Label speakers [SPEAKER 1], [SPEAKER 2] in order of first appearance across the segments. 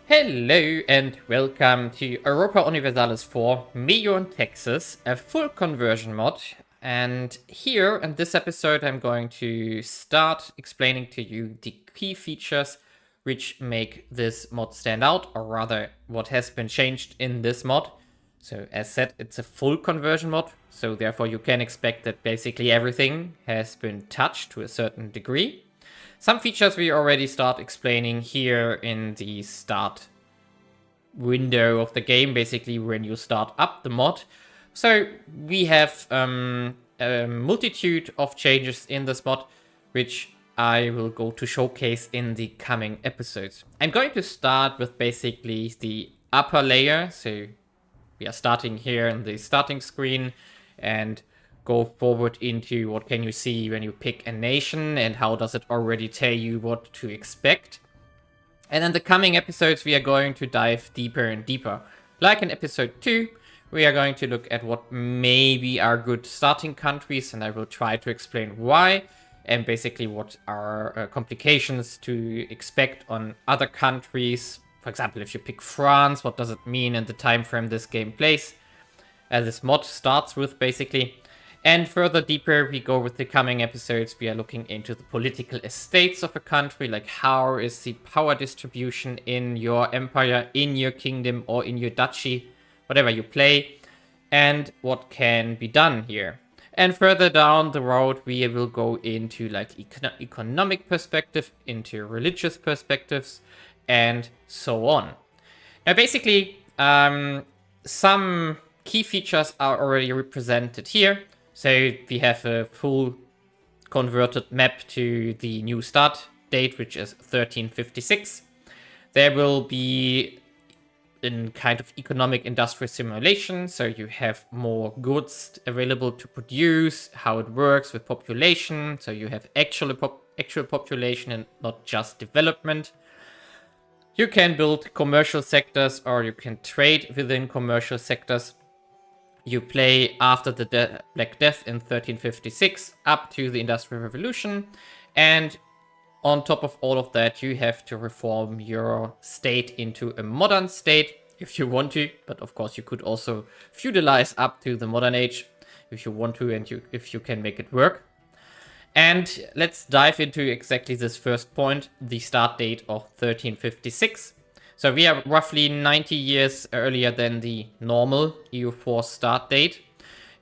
[SPEAKER 1] Hello and welcome to Europa Universalis 4 MEIOU in Texas, a full conversion mod. And here in this episode I'm going to start explaining to you the key features which make this mod stand out, or rather what has been changed in this mod. So as said, it's a full conversion mod, so therefore you can expect that basically everything has been touched to a certain degree. Some features we already start explaining here in the start window of the game, basically when you start up the mod. So we have a multitude of changes in this mod, which I will go to showcase in the coming episodes. I'm going to start with basically the upper layer. So we are starting here in the starting screen and go forward into what can you see when you pick a nation and how does it already tell you what to expect. And in the coming episodes, we are going to dive deeper and deeper. Like in episode 2, we are going to look at what maybe are good starting countries, and I will try to explain why, and basically what are complications to expect on other countries. For example, if you pick France, what does it mean in the time frame this game plays? This mod starts with, basically. And further deeper we go with the coming episodes, we are looking into the political estates of a country, like how is the power distribution in your empire, in your kingdom, or in your duchy, whatever you play, and what can be done here. And further down the road, we will go into like economic perspective, into religious perspectives, and so on. Now, basically, some key features are already represented here. So we have a full converted map to the new start date, which is 1356. There will be in kind of economic industrial simulation, so you have more goods available to produce, how it works with population, so you have actual population and not just development. You can build commercial sectors or you can trade within commercial sectors. You play after the Black Death in 1356 up to the Industrial Revolution, and on top of all of that you have to reform your state into a modern state if you want to, but of course you could also feudalize up to the modern age if you want to and if you can make it work. And let's dive into exactly this first point, the start date of 1356. So we are roughly 90 years earlier than the normal EU4 start date.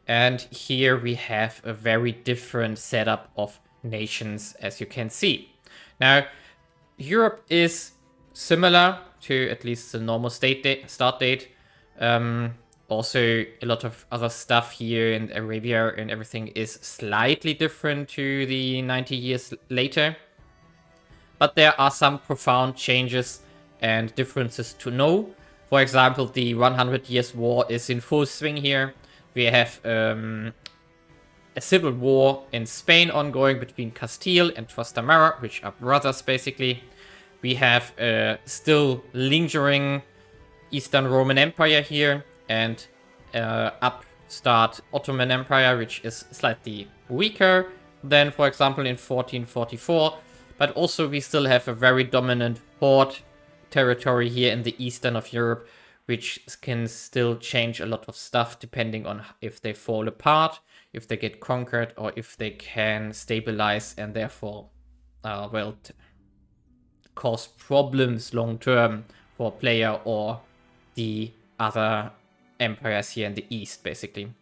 [SPEAKER 1] And here we have a very different setup of nations, as you can see. Now, Europe is similar to at least the normal start date. Also, a lot of other stuff here in Arabia and everything is slightly different to the 90 years later. But there are some profound changes and differences to know. For example, the 100 Years War is in full swing here. We have a civil war in Spain ongoing between Castile and Trastamara, which are brothers basically. We have a still lingering Eastern Roman Empire here and upstart Ottoman Empire, which is slightly weaker than, for example, in 1444. But also we still have a very dominant horde territory here in the eastern of Europe, which can still change a lot of stuff depending on if they fall apart, if they get conquered, or if they can stabilize and therefore, cause problems long term for player or the other empires here in the east, basically.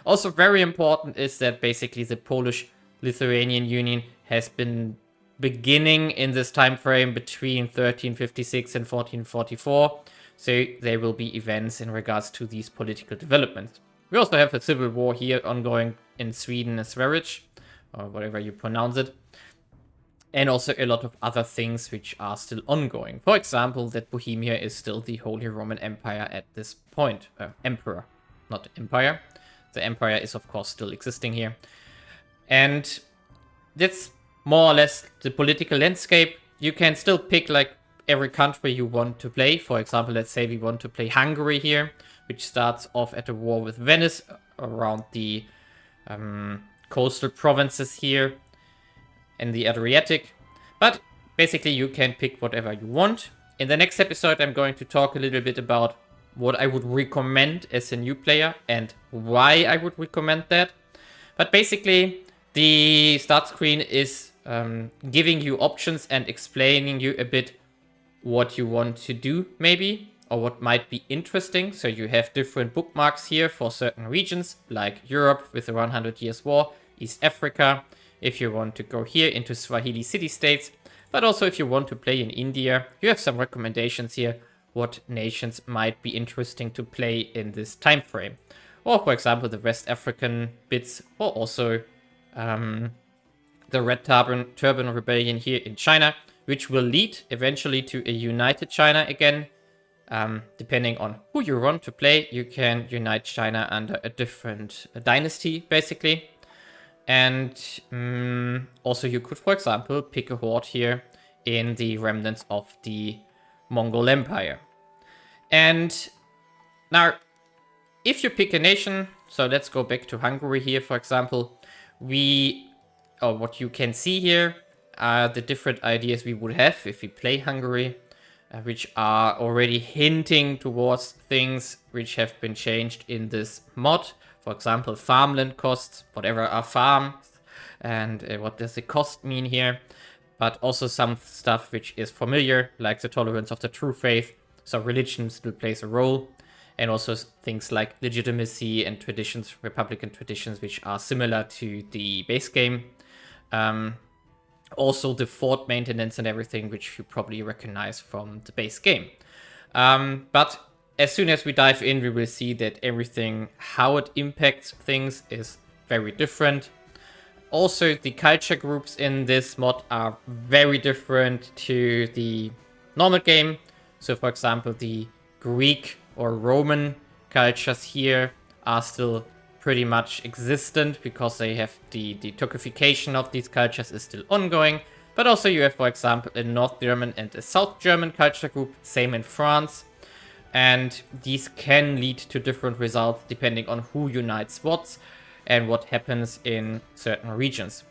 [SPEAKER 1] Also very important is that basically the Polish-Lithuanian Union has been beginning in this time frame between 1356 and 1444, so there will be events in regards to these political developments. We also have a civil war here ongoing in Sweden and Sverige, or whatever you pronounce it, and also a lot of other things which are still ongoing. For example, that Bohemia is still the Holy Roman Empire at this point. Emperor, not empire. The empire is of course still existing here. And that's more or less the political landscape. You can still pick like every country you want to play. For example, let's say we want to play Hungary here, which starts off at a war with Venice around the coastal provinces here in the Adriatic. But basically you can pick whatever you want. In the next episode, I'm going to talk a little bit about what I would recommend as a new player and why I would recommend that. But basically, the start screen is giving you options and explaining you a bit what you want to do, maybe, or what might be interesting. So you have different bookmarks here for certain regions, like Europe with the 100 Years War, East Africa, if you want to go here into Swahili city-states, but also if you want to play in India, you have some recommendations here what nations might be interesting to play in this time frame. Or, for example, the West African bits, or also the Red Turban Rebellion here in China, which will lead eventually to a united China again. Depending on who you want to play, you can unite China under a different dynasty, basically. And also you could, for example, pick a horde here in the remnants of the Mongol Empire. And now, if you pick a nation, so let's go back to Hungary here, for example, what you can see here are the different ideas we would have if we play Hungary, which are already hinting towards things which have been changed in this mod. For example, farmland costs, whatever are farms, and what does the cost mean here. But also some stuff which is familiar, like the tolerance of the true faith. So religion still plays a role. And also things like legitimacy and traditions, republican traditions, which are similar to the base game. Also the fort maintenance and everything, which you probably recognize from the base game. But as soon as we dive in, we will see that everything, how it impacts things, is very different. Also, the culture groups in this mod are very different to the normal game. So, for example, the Greek or Roman cultures here are still pretty much existent because they have the Turkification of these cultures is still ongoing. But also you have, for example, a North German and a South German culture group, same in France. And these can lead to different results depending on who unites what and what happens in certain regions.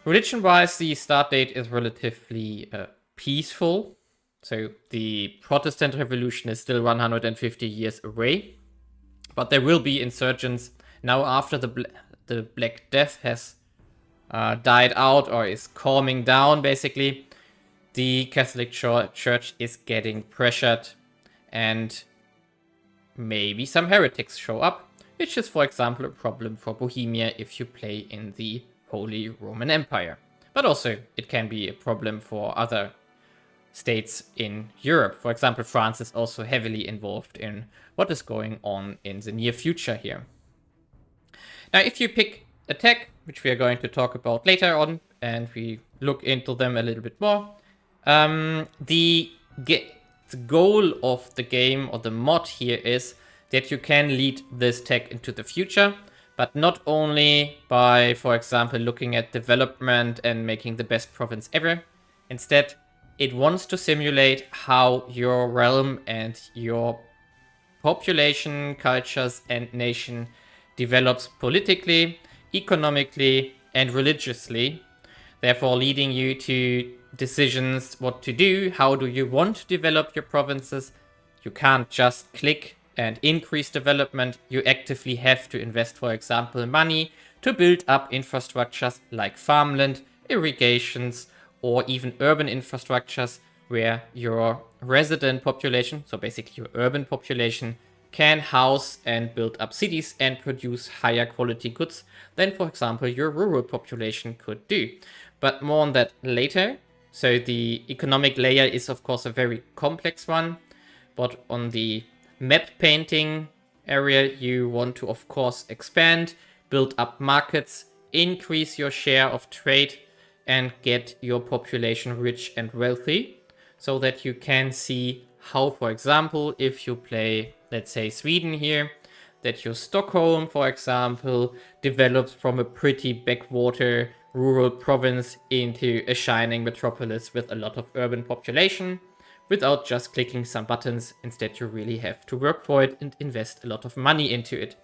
[SPEAKER 1] Religion-wise, the start date is relatively peaceful. So the Protestant Revolution is still 150 years away. But there will be insurgents now after the Black Death has died out or is calming down, basically. The Catholic Church is getting pressured and maybe some heretics show up, which is, for example, a problem for Bohemia if you play in the Holy Roman Empire. But also, it can be a problem for other states in Europe. For example, France is also heavily involved in what is going on in the near future here. Now, if you pick a tech, which we are going to talk about later on, and we look into them a little bit more, the goal of the game or the mod here is that you can lead this tech into the future, but not only by, for example, looking at development and making the best province ever. Instead, it wants to simulate how your realm and your population, cultures, and nation develops politically, economically, and religiously, therefore leading you to decisions what to do, how do you want to develop your provinces. You can't just click and increase development. You actively have to invest, for example, money to build up infrastructures like farmland, irrigations, or even urban infrastructures where your resident population, so basically your urban population, can house and build up cities and produce higher quality goods than, for example, your rural population could do. But more on that later. So the economic layer is, of course, a very complex one. But on the map painting area, you want to, of course, expand, build up markets, increase your share of trade, and get your population rich and wealthy, so that you can see how, for example, if you play, let's say, Sweden here, that your Stockholm, for example, develops from a pretty backwater rural province into a shining metropolis with a lot of urban population, without just clicking some buttons. Instead, you really have to work for it and invest a lot of money into it.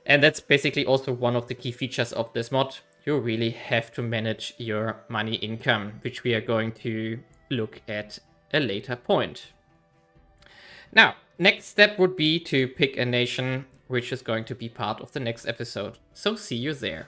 [SPEAKER 1] And that's basically also one of the key features of this mod. You really have to manage your money income, which we are going to look at a later point. Now, next step would be to pick a nation which is going to be part of the next episode. So see you there.